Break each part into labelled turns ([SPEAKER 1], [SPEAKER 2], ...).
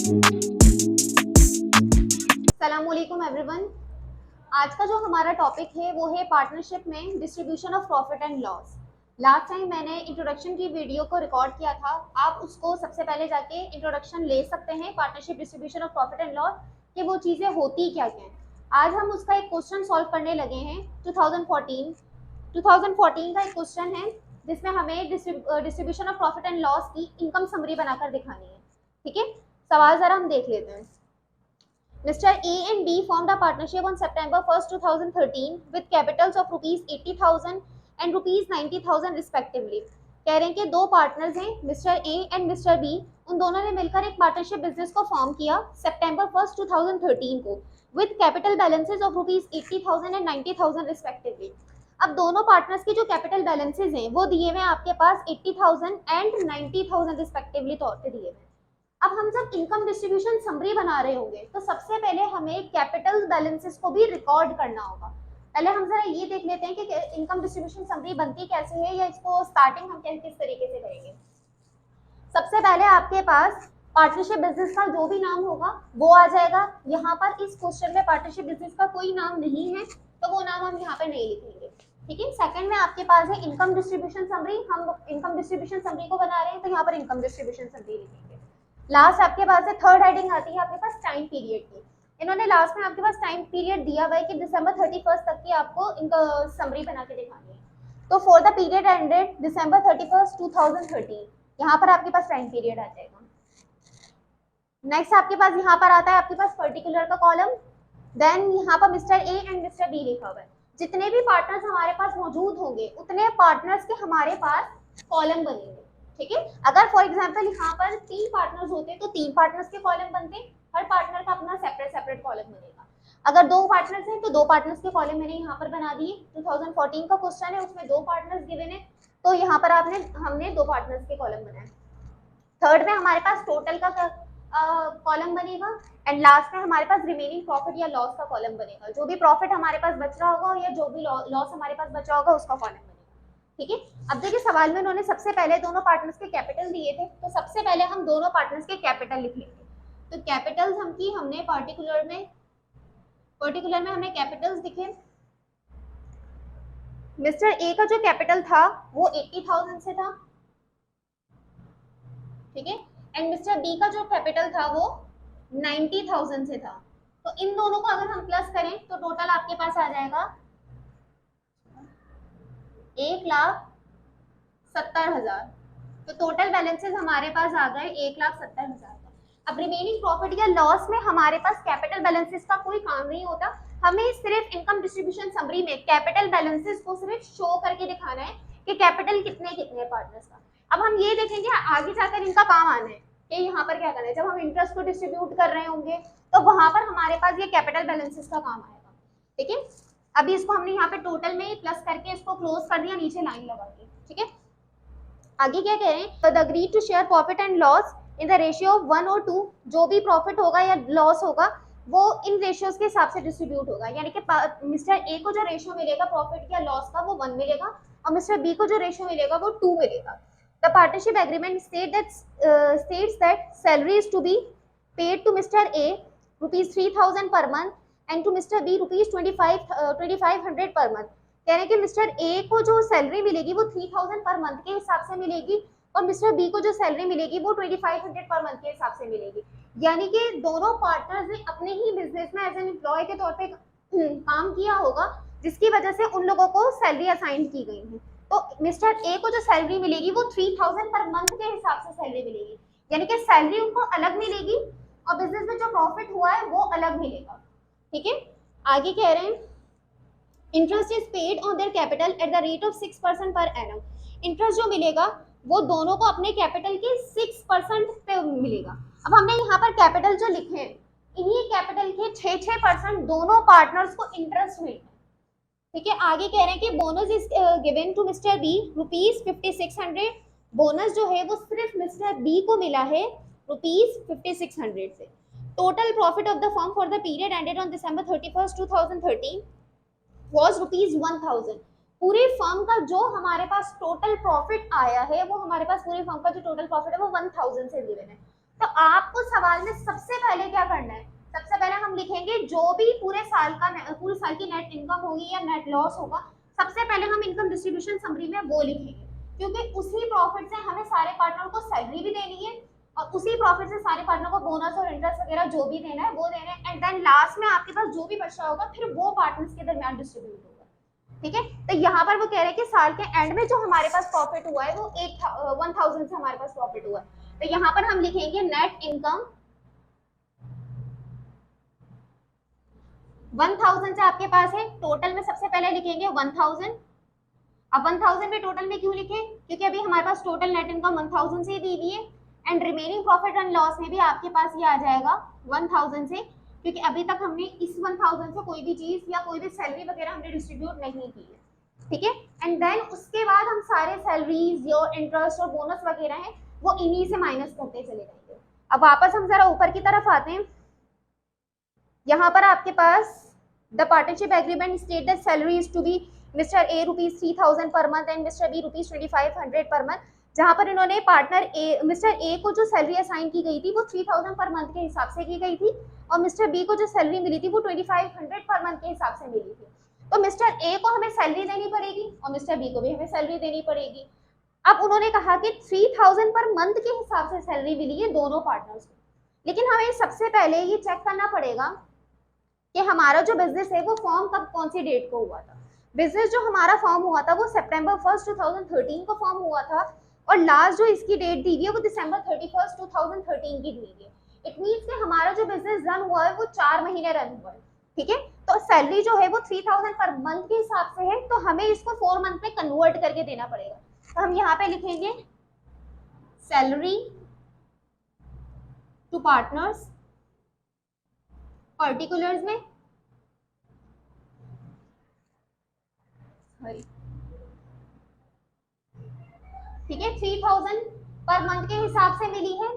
[SPEAKER 1] अस्सलामुअलैकुम एवरीवन। आज का जो हमारा टॉपिक है वो है पार्टनरशिप में distribution of profit and loss. Last time मैंने इंट्रोडक्शन की वीडियो को रिकॉर्ड किया था, आप उसको सबसे पहले जाके इंट्रोडक्शन ले सकते हैं partnership distribution of profit and loss कि वो चीज़ें होती क्या क्या हैं। आज हम उसका एक क्वेश्चन सॉल्व करने लगे हैं। 2014 का एक क्वेश्चन है जिसमें हमें distribution of profit and loss की इनकम समरी बनाकर दिखानी है। ठीक है, सवाल जरा हम देख लेते हैं। Mr. A and B formed a partnership on September 1st, 2013 with capitals of rupees 80,000 and rupees 90,000 respectively. कह रहे हैं कि दो पार्टनर्स हैं, mister A and mister B, उन दोनों ने मिलकर एक पार्टनरशिप बिजनेस को फॉर्म किया सितंबर 1st, 2013 को with capital balances of rupees 80,000 and 90,000 respectively. अब दोनों पार्टनर्स के जो कैपिटल बैलेंसेज हैं वो दिए हुए आपके पास 80,000 एंड 90,000 रिस्पेक्टिवली तौर पे दिए हुए। अब हम जब इनकम डिस्ट्रीब्यूशन समरी बना रहे होंगे तो सबसे पहले हमें कैपिटल बैलेंसेस को भी रिकॉर्ड करना होगा। पहले हम जरा ये देख लेते हैं कि इनकम डिस्ट्रीब्यूशन समरी बनती कैसे है या इसको स्टार्टिंग हम किस तरीके से करेंगे। सबसे पहले आपके पास पार्टनरशिप बिजनेस का जो भी नाम होगा वो आ जाएगा। यहाँ पर इस क्वेश्चन में पार्टनरशिप बिजनेस का कोई नाम नहीं है तो वो नाम हम यहाँ पे नहीं लिखेंगे। ठीक है, सेकंड में आपके पास है इनकम डिस्ट्रीब्यूशन समरी। हम इनकम डिस्ट्रीब्यूशन समरी को बना रहे हैं तो यहाँ पर इनकम डिस्ट्रीब्यूशन समरी लिखेंगे। लास्ट आपके पास है थर्ड हेडिंग आती है आपके पास टाइम पीरियड की। इन्होंने लास्ट में आपके पास टाइम पीरियड दिया हुआ है कि दिसंबर 31 तक की आपको इनका समरी बना के दिखानी है। तो फॉर द पीरियड एंडेड दिसंबर 31, 2013 यहाँ पर आपके पास टाइम पीरियड आ जाएगा। नेक्स्ट आपके पास यहाँ पर आता है आपके पास पर्टिकुलर का कॉलम। देन यहाँ पर mister A and mister B लिखा हुआ है। जितने भी पार्टनर्स हमारे पास मौजूद होंगे उतने पार्टनर्स के हमारे पास कॉलम बनेंगे। ठीक है, अगर फॉर एग्जांपल यहाँ पर 3 पार्टनर्स होते तो 3 पार्टनर्स के कॉलम बनते, हर पार्टनर का अपना सेपरेट कॉलम बनेगा। अगर 2 पार्टनर्स हैं तो 2 पार्टनर्स के कॉलम मैंने यहाँ पर बना दिए। 2014 का क्वेश्चन है, उसमें 2 पार्टनर्स गिवन है तो यहाँ पर हमने 2 पार्टनर्स के कॉलम बनाए। थर्ड में हमारे पास टोटल का कॉलम बनेगा एंड लास्ट में हमारे पास रिमेनिंग प्रॉफिट या लॉस का कॉलम बनेगा। जो भी प्रॉफिट हमारे पास बच रहा होगा या जो भी लॉस हमारे पास बचा होगा उसका कॉलम बनेगा। ठीक है, अब देखिए सवाल में उन्होंने सबसे पहले दोनों पार्टनर्स के कैपिटल दिए थे तो सबसे पहले हम दोनों पार्टनर्स के कैपिटल लिख लेंगे। तो कैपिटल्स हमने पर्टिकुलर में हमें कैपिटल्स दिखे। मिस्टर ए का जो कैपिटल था वो 80,000 से था। ठीक है, एंड मिस्टर बी का जो कैपिटल था वो 90,000 से था। तो इन दोनों को अगर हम प्लस करें तो टोटल आपके पास आ जाएगा 1,70,000। तो टोटल बैलेंसेस हमारे पास आ गए 1,70,000। अब रिमेनिंग प्रॉफिट या लॉस में हमारे पास कैपिटल बैलेंसेस का कोई काम नहीं होता, हमें सिर्फ इनकम डिस्ट्रीब्यूशन समरी में कैपिटल बैलेंसेस को सिर्फ शो करके दिखाना है कि कैपिटल कितने कितने पार्टनर्स का। अब हम ये देखेंगे आगे जाकर इनका काम आना है कि यहाँ पर क्या करना है। जब हम इंटरेस्ट को डिस्ट्रीब्यूट कर रहे होंगे तो वहां पर हमारे पास ये कैपिटल बैलेंसेस का काम आएगा। ठीक है, अभी इसको हमने यहाँ पे टोटल में प्लस करके इसको क्लोज कर दिया नीचे लाइन लगा के। ठीक है, आगे क्या कह रहे हैं, the agreed to share profit and loss in the ratio of 1 और 2। जो भी प्रॉफिट होगा या लॉस होगा वो इन रेशियोज के हिसाब से डिस्ट्रीब्यूट होगा। यानी कि मिस्टर ए को जो रेशियो मिलेगा प्रॉफिट या लॉस का वो 1 मिलेगा और मिस्टर बी को जो रेशियो मिलेगा वो 2 मिलेगा। The partnership agreement states that salary is to be paid to Mr. A rupees 3,000 per month and to Mr. B rupees 2,500 per month। कह रहे हैं कि मिस्टर ए को जो सैलरी मिलेगी वो 3,000 पर मंथ के हिसाब से मिलेगी और मिस्टर बी को जो सैलरी मिलेगी वो 2,500 पर मंथ के हिसाब से मिलेगी। यानी कि दोनों पार्टनर्स ने अपने ही बिजनेस में एज एन एम्प्लॉय के तौर पे काम किया होगा जिसकी वजह से उन लोगों को सैलरी असाइन की गई है। तो मिस्टर ए को जो सैलरी मिलेगी वो 3,000 पर मंथ के हिसाब से सैलरी मिलेगी, यानी कि सैलरी उनको अलग मिलेगी और बिजनेस में जो प्रॉफिट हुआ है वो अलग मिलेगा। ठीक है, आगे कह रहे हैं interest is paid on their capital at the rate of 6% per annum. Interest जो मिलेगा वो दोनों को अपने कैपिटल के 6% पे मिलेगा। अब हमने यहाँ पर कैपिटल जो लिखे हैं इन्हीं कैपिटल के 6% दोनों पार्टनर्स को इंटरेस्ट मिलता है। ठीक है, आगे कह रहे हैं कि bonus is given to mister B rupees 5,600। Bonus जो है वो सिर्फ मिस्टर बी को मिला है रुपीज 5,600 से। Total profit of the firm for the period ended on December 31, 2013 was rupees 1,000। पूरे फर्म का जो हमारे पास टोटल प्रॉफिट आया है वो हमारे पास पूरे फर्म का जो टोटल प्रॉफिट है वो 1,000 से गिवन है। तो आपको सवाल में सबसे पहले क्या करना है, सबसे पहले हम लिखेंगे जो भी पूरे साल की नेट इनकम होगी या नेट लॉस होगा, सबसे पहले हम इनकम डिस्ट्रीब्यूशन समरी में वो लिखेंगे, क्योंकि उसी प्रॉफिट से हमें सारे पार्टनर को सैलरी भी देनी है और उसी प्रॉफिट से सारे पार्टनर को बोनस और इंटरेस्ट वगैरह जो भी देना है वो देना है, एंड देन लास्ट में आपके पास जो भी बचा होगा फिर वो पार्टनर्स के दरमियान डिस्ट्रीब्यूट होगा। ठीक है, तो यहाँ पर वो कह रहे हैं कि साल के एंड में जो हमारे पास प्रॉफिट हुआ है वो 1000 से हमारे पास प्रॉफिट हुआ है, तो यहाँ पर हम लिखेंगे नेट इनकम 1000 से आपके पास है, टोटल में सबसे पहले लिखेंगे 1000। अब 1000 में टोटल में क्यों लिखे, क्योंकि अभी हमारे पास टोटल नेट इनकम 1000 से दी हुई है, and remaining profit and loss में भी आपके पास ये आ जाएगा 1000 से, क्योंकि अभी तक हमने इस 1000 से कोई भी चीज या कोई भी सैलरी वगैरह हमने डिस्ट्रीब्यूट नहीं की है। ठीक है, एंड देन उसके बाद हम सारे सैलरीज जो इंटरेस्ट और बोनस वगैरह है वो इन्हीं से माइनस करते चले जाएंगे। अब वापस हम जरा ऊपर की तरफ आते हैं, यहाँ पर आपके पास the partnership agreement state that salary is to be mister A ₹3000 per month and mister B ₹2500 per month, जहाँ पर इन्होंने पार्टनर ए मिस्टर ए को जो सैलरी असाइन की गई थी वो 3000 पर मंथ के हिसाब से की गई थी, और मिस्टर बी को जो सैलरी मिली थी वो 2500 पर मंथ के हिसाब से मिली थी। तो मिस्टर ए को हमें सैलरी देनी पड़ेगी और मिस्टर बी को भी हमें सैलरी देनी पड़ेगी। अब उन्होंने कहा कि 3000 पर मंथ के हिसाब से सैलरी मिली है दोनों पार्टनर्स को, लेकिन हमें सबसे पहले ये चेक करना पड़ेगा कि हमारा जो बिजनेस है वो फॉर्म कब कौन सी डेट को हुआ था। बिजनेस जो हमारा फॉर्म हुआ था वो सितंबर 1 2013 को फॉर्म हुआ था, और लास्ट जो इसकी डेट दी हुई है वो दिसंबर 31 2013 की दी हुई है। इट मीन्स कि हमारा जो बिजनेस रन हुआ है वो 4 महीने रन हुआ है। ठीक है, तो सैलरी जो है वो 3000 पर मंथ के हिसाब से है, तो हमें इसको 4 मंथ में कन्वर्ट करके देना पड़ेगा। तो हम यहाँ पे लिखेंगे सैलरी टू पार्टनर्स पर्टिकुलर्स में ठीक है 3000 पर मंथ के हिसाब से मिली है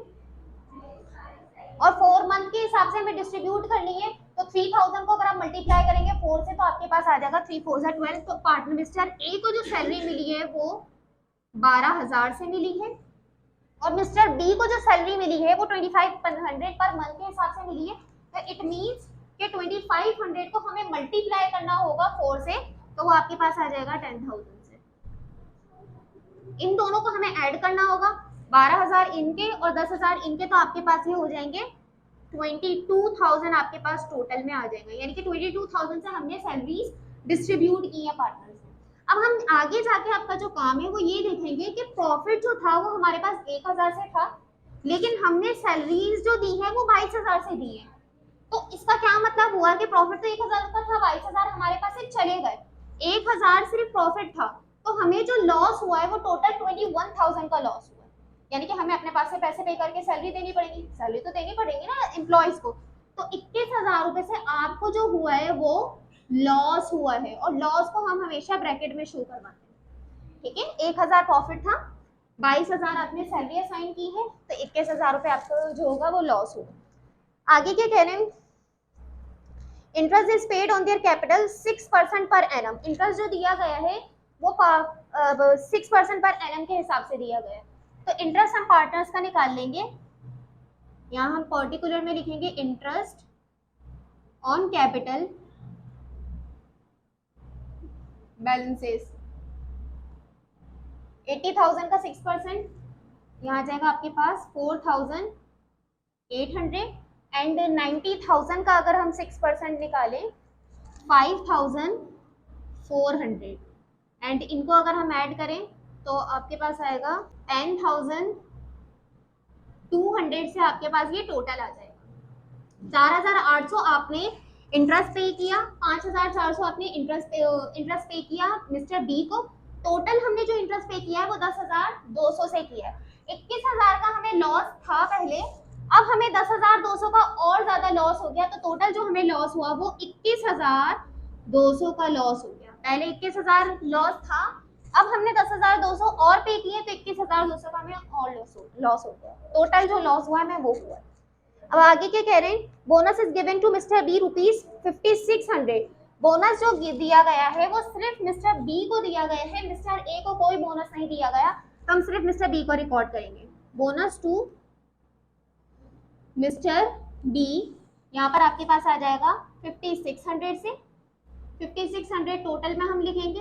[SPEAKER 1] और 4 मंथ के हिसाब से हमें डिस्ट्रीब्यूट करनी है, तो 3000 को अगर आप मल्टीप्लाई करेंगे 4 से तो आपके पास आ जाएगा 3 4 12। तो पार्टनर मिस्टर ए को जो सैलरी मिली है वो 12000 से मिली है, और मिस्टर बी को जो सैलरी मिली है वो 2500 पर मंथ के हिसाब से मिली है। तो इट मींस कि 2500 को हमें मल्टीप्लाई करना होगा 4 से, तो वो आपके पास आ जाएगा 10000 से। इन दोनों को हमें ऐड करना होगा, 12000 इनके और 10000 इनके, तो आपके पास ये हो जाएंगे 22000 आपके पास टोटल में आ जाएगा, यानी कि 22000 से हमने सैलरीज डिस्ट्रीब्यूट की है पार्टनर्स में। अब हम आगे जाके आपका जो काम है वो ये देखेंगे कि प्रॉफिट जो था वो हमारे पास 1000 से था, लेकिन हमने सैलरीज जो दी है वो 22000 से दी है। तो इसका क्या मतलब हुआ कि प्रॉफिट तो 1000 का था, 22000 हमारे पास से चले गए, 1000 सिर्फ प्रॉफिट था, तो हमें जो लॉस हुआ है वो टोटल 21000 का लॉस हुआ है। यानी कि हमें अपने पास से पैसे पे करके सैलरी देनी पड़ेगी, सैलरी तो देनी पड़ेगी ना एम्प्लॉयज को। तो 21000 रुपए से आपको जो हुआ है वो लॉस हुआ है, और लॉस को हम हमेशा ब्रैकेट में शो करवाते हैं। ठीक है, 1000 प्रॉफिट था, 22000 आपने सैलरी असाइन की है, तो 21000 रुपए आपको जो होगा वो लॉस होगा। आगे क्या कह रहे हैं, interest is paid on their capital 6% per annum. Interest जो दिया गया है वो 6% पर एनम के हिसाब से दिया गया है। तो इंटरेस्ट हम पार्टनर्स का निकाल लेंगे, यहाँ हम पर्टिकुलर में लिखेंगे इंटरेस्ट ऑन कैपिटल बैलेंसेस। 80,000 का 6%, यहाँ जाएगा आपके पास 4800, एंड 90,000 का अगर हम 6% निकालें 5400, एंड इनको अगर हम ऐड करें तो आपके पास आएगा 10,200 से आपके पास ये टोटल आ जाएगा। 4800 आपने इंटरेस्ट पे किया, 5400 आपने इंटरेस्ट पे किया मिस्टर बी को, टोटल हमने जो इंटरेस्ट पे किया है वो 10,200 से किया है। 21,000 का हमें लॉस था पहले, अब हमें 10,200 का और ज्यादा लॉस हो गया, तो टोटल जो हमें लॉस हुआ वो 21,200 का लॉस हो गया। पहले 21,000 लॉस था, अब हमने 10,200 और पे किए, तो 21,200 का हमें और लॉस हो गया। टोटल जो लॉस हुआ है वो हुआ। अब आगे क्या कह रहे हैं, bonus is given to mister B ₹5600। Bonus जो दिया गया है वो सिर्फ मिस्टर बी को दिया गया है, मिस्टर ए को कोई बोनस नहीं दिया गया, तो हम सिर्फ मिस्टर बी को रिकॉर्ड करेंगे। बोनस टू मिस्टर बी, यहाँ पर आपके पास आ जाएगा 5600 से 5600 टोटल में हम लिखेंगे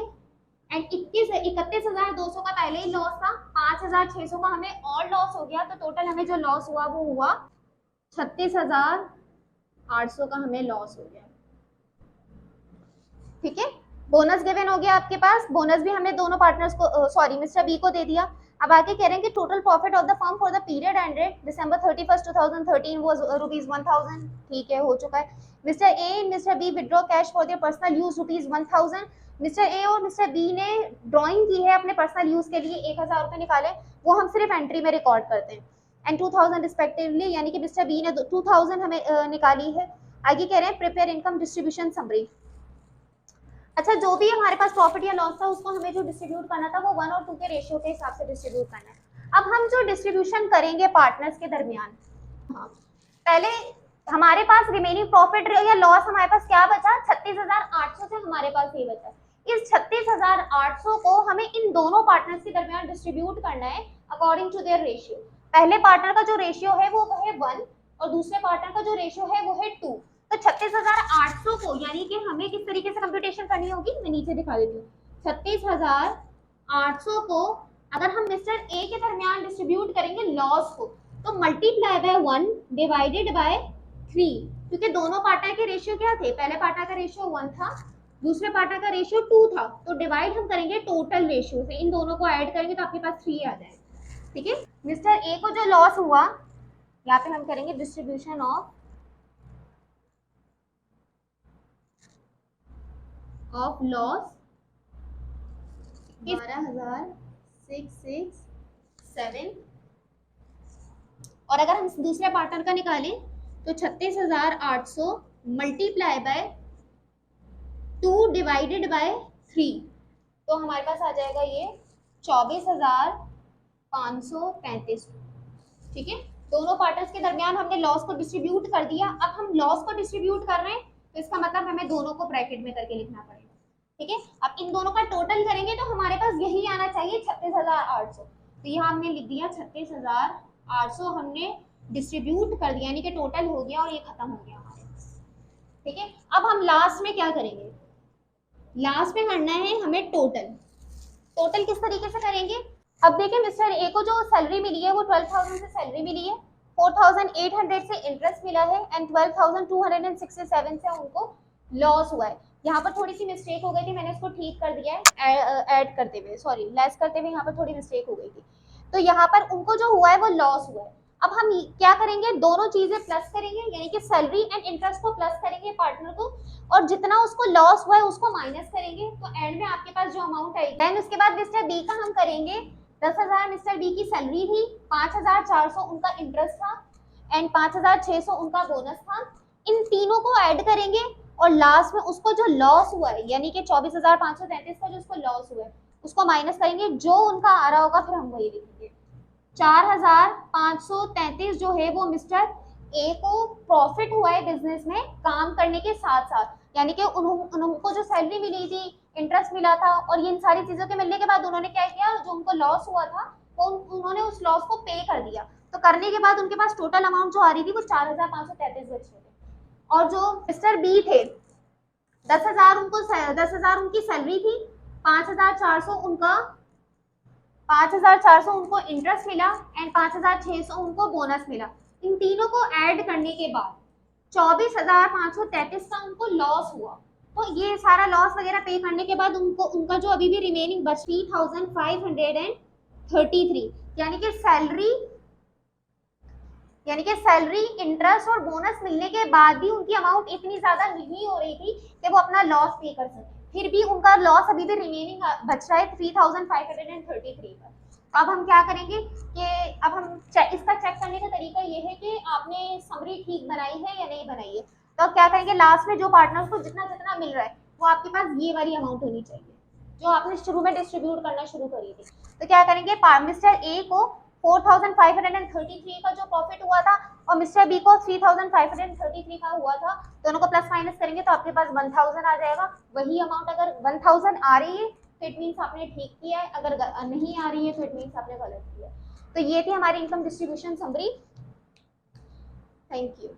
[SPEAKER 1] एंड 31,200 का पहले ही लॉस था, 5,600 का हमें और लॉस हो गया, तो टोटल हमें जो लॉस हुआ वो हुआ 36,800 का हमें लॉस हो गया। ठीक है, बोनस गिवन हो गया आपके पास, बोनस भी हमने दोनों पार्टनर्स को सॉरी मिस्टर बी को दे दिया। अब आगे कह रहे हैं कि total profit of the firm for the period ended December 31st 2013 was ₹1000। ठीक है, हो चुका है। Mister A and mister B withdraw cash for their personal use ₹1000। Mister A और मिस्टर बी ने ड्राइंग की है अपने पर्सनल यूज के लिए, 1000 रुपए निकाले, वो हम सिर्फ एंट्री में रिकॉर्ड करते हैं एंड 2000 रिस्पेक्टिवली, यानी कि मिस्टर बी ने 2000 हमें निकाली है। आगे कह रहे हैं प्रिपेयर इनकम डिस्ट्रीब्यूशन समरी। अच्छा, जो भी हमारे पास प्रॉफिट या लॉस था उसको हमें जो डिस्ट्रीब्यूट करना था वो 1 और 2 के रेशियो के हिसाब से डिस्ट्रीब्यूट करना है। अब हम जो डिस्ट्रीब्यूशन करेंगे पार्टनर्स के दरमियान, हाँ, पहले हमारे पास रिमेनिंग प्रॉफिट या लॉस हमारे पास क्या बचा, 36,800 से हमारे पास ये बचा। इस 36,800 को हमें इन दोनों पार्टनर्स के दरमियान डिस्ट्रीब्यूट करना है अकॉर्डिंग टू देयर रेशियो। पहले पार्टनर का जो रेशियो है वो है 1 और दूसरे पार्टनर का जो रेशियो है वो है 2। तो 36,800 को यानी कि हमें किस तरीके से कंप्यूटेशन करनी होगी, मैं नीचे दिखा देती हूँ। 36,800 को अगर हम मिस्टर ए के दरमियान डिस्ट्रीब्यूट करेंगे लॉस को, तो मल्टीप्लाई बाय 1 डिवाइडेड बाय 3, क्योंकि दोनों पार्टनर के रेशियो क्या थे, पहले पार्टनर का रेशियो 1 था, दूसरे पार्टनर का रेशियो 2 था, तो डिवाइड हम करेंगे टोटल रेशियो से, इन दोनों को ऐड करेंगे तो आपके पास 3 आ जाएगा। ठीक है, मिस्टर ए को जो लॉस हुआ, यहाँ पे हम करेंगे डिस्ट्रीब्यूशन ऑफ लॉस 12,667, और अगर हम दूसरे पार्टनर का निकालें तो 36,800 मल्टीप्लाई बाय 2 डिवाइडेड बाय 3, तो हमारे पास आ जाएगा ये 24,535। ठीक है, दोनों पार्टनर्स के दरमियान हमने लॉस को डिस्ट्रीब्यूट कर दिया। अब हम लॉस को डिस्ट्रीब्यूट कर रहे हैं तो इसका मतलब हमें दोनों को ब्रैकेट में करके लिखना पड़ेगा। ठीक है, अब इन दोनों का टोटल करेंगे तो हमारे पास यही आना चाहिए 36,800, तो यहाँ हमने लिख दिया 36,800 हमने डिस्ट्रीब्यूट कर दिया, यानी कि टोटल हो गया और ये खत्म हो गया हमारे पास। ठीक है, अब हम लास्ट में क्या करेंगे, लास्ट में करना है हमें टोटल। टोटल किस तरीके से करेंगे, अब देखिए मिस्टर ए को जो सैलरी मिली है वो 12,000 से सैलरी मिली है, 4,800 से इंटरेस्ट मिला है एंड 12,267 से उनको लॉस हुआ है। यहाँ पर थोड़ी सी मिस्टेक हो गई थी, मैंने इसको ठीक कर दिया है ऐड करते हुए, सॉरी लेस करते हुए यहाँ पर थोड़ी मिस्टेक हो गई थी। तो यहाँ पर उनको जो हुआ है वो लॉस हुआ है। अब हम क्या करेंगे, दोनों चीजें प्लस करेंगे, यानी कि सैलरी एंड इंटरेस्ट को प्लस करेंगे पार्टनर को, और जितना उसको लॉस हुआ है उसको माइनस करेंगे, तो एंड में आपके पास जो अमाउंट आएगी। देन उसके बाद मिस्टर बी का हम करेंगे 10,000 मिस्टर बी की सैलरी थी, 5,400 उनका इंटरेस्ट था एंड 5,600 उनका बोनस था। इन तीनों को ऐड करेंगे और लास्ट में उसको जो लॉस हुआ है, यानी कि 24,533 का जो उसको लॉस हुआ है उसको माइनस करेंगे, जो उनका आ रहा होगा फिर हम वही लिखेंगे। 4,533 जो है वो मिस्टर ए को प्रॉफिट हुआ है बिजनेस में काम करने के साथ साथ, यानी कि उनको जो सैलरी मिली थी, इंटरेस्ट मिला था, और ये इन सारी चीजों के मिलने के बाद उन्होंने क्या किया, जो उनको लॉस हुआ था वो उन्होंने उस लॉस को पे कर दिया। तो करने के बाद उनके पास टोटल अमाउंट जो आ रही थी वो 4,533 बच रहे थे। और जो मिस्टर बी थे 10,000 उनकी सैलरी थी, 5,400 उनको इंटरेस्ट मिला एंड 5,600 उनको बोनस मिला। इन तीनों को ऐड करने के बाद 24,533 का उनको लॉस हुआ। तो ये सारा लॉस वगैरह पे करने के बाद उनका जो अभी भी रिमेनिंग बच 3,533, यानी कि सैलरी इंटरेस्ट और बोनस मिलने के बाद भी उनकी अमाउंट इतनी ज्यादा नहीं हो रही थी कि वो अपना लॉस पे कर सके, फिर भी उनका लॉस अभी भी रिमेनिंग बच रहा है 3,533 का। अब हम क्या करेंगे कि अब हम इसका चेक करने का तरीका ये है कि आपने समरी ठीक बनाई है या नहीं बनाई है। तो क्या करेंगे, लास्ट में जो पार्टनर्स को जितना जितना मिल रहा है वो आपके पास ये वाली अमाउंट होनी चाहिए जो आपने शुरू में डिस्ट्रीब्यूट करना शुरू करी थी। तो क्या करेंगे, मिस्टर ए को 4,533 का जो प्रॉफिट हुआ था और मिस्टर बी को 3,533 का हुआ था, दोनों को प्लस माइनस करेंगे तो आपके पास 1,000 आ जाएगा। वही अमाउंट अगर 1,000 आ रही है तो इट मीन्स आपने ठीक किया है, अगर नहीं आ रही है तो इट मीन्स आपने गलत किया है। तो ये थी हमारी income distribution summary. Thank you.